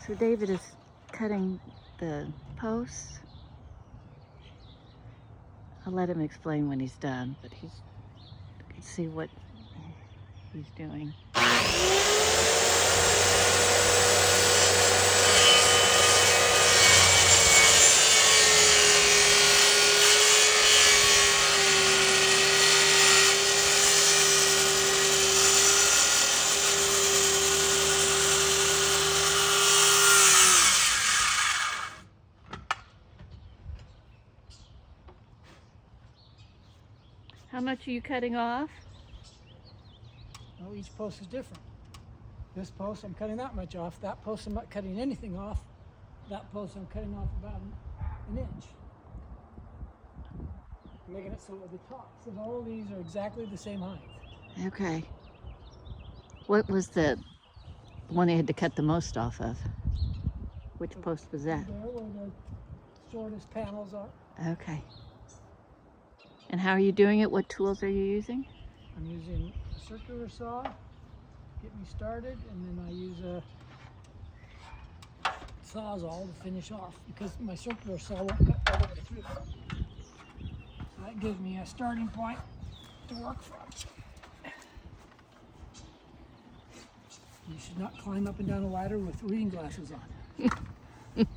So David is cutting the posts. I'll let him explain when he's done, but you can see what he's doing. How much are you cutting off? Well, each post is different. This post, I'm cutting that much off. That post, I'm not cutting anything off. That post, I'm cutting off about an inch. Making it so at the tops of all these are exactly the same height. Okay. What was the one you had to cut the most off of? Which post was that? There where the shortest panels are. Okay. And how are you doing it? What tools are you using? I'm using a circular saw to get me started, and then I use a Sawzall to finish off because my circular saw won't cut all the way through. So that gives me a starting point to work from. You should not climb up and down a ladder with reading glasses on.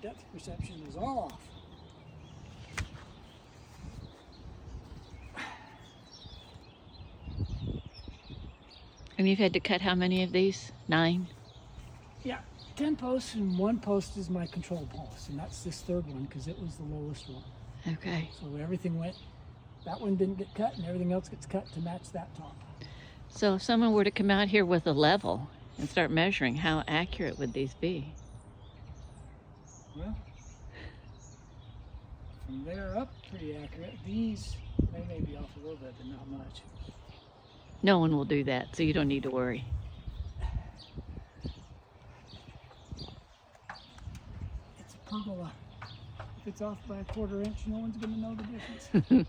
Depth perception is all off. And you've had to cut how many of these? 9? Yeah, 10 posts, and 1 post is my control post, and that's this third one because it was the lowest one. Okay. So everything went, that one didn't get cut, and everything else gets cut to match that top. So if someone were to come out here with a level and start measuring, how accurate would these be? Well, from there up, pretty accurate. These, they may be off a little bit, but not much. No one will do that, so you don't need to worry. It's a pergola. If it's off by a 1/4 inch, no one's going to know the difference.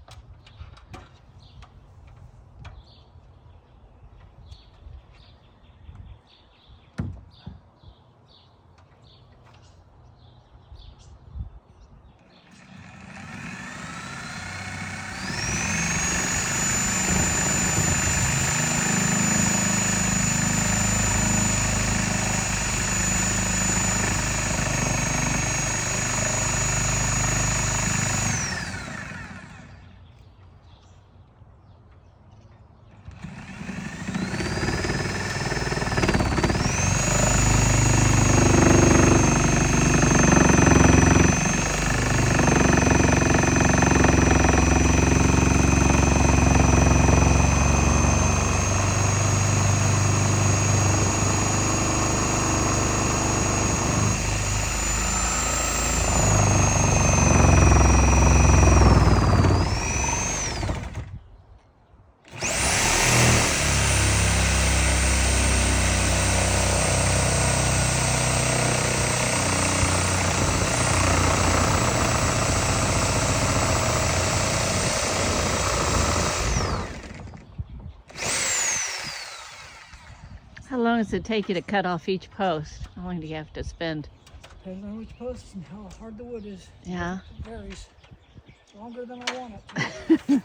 How long does it take you to cut off each post? How long do you have to spend? Depends on which post and how hard the wood is. Yeah. It varies. Longer than I want it to.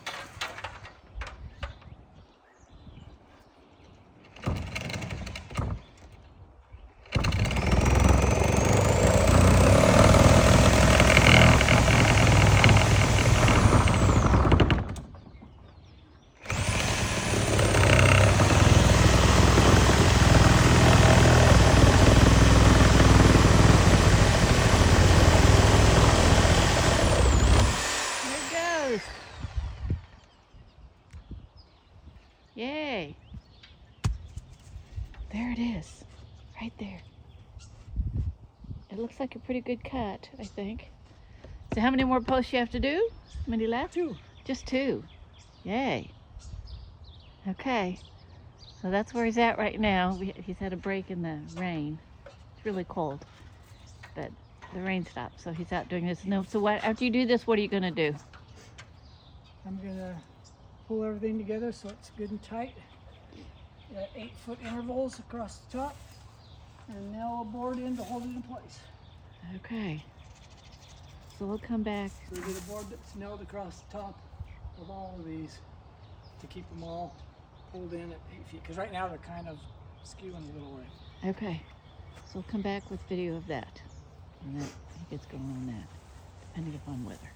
Yay. There it is. Right there. It looks like a pretty good cut, I think. So how many more posts you have to do? How many left? 2. Just 2. Yay. Okay. So that's where he's at right now. He's had a break in the rain. It's really cold. But the rain stopped, so he's out doing this. No, so after you do this, what are you going to do? I'm going to pull everything together so it's good and tight. 8-foot intervals across the top. and nail a board in to hold it in place. Okay. So we'll come back. So we get a board that's nailed across the top of all of these to keep them all pulled in at 8 feet. Because right now they're kind of skewing a little way. Okay. So we'll come back with video of that. And that he gets going on that, depending upon weather.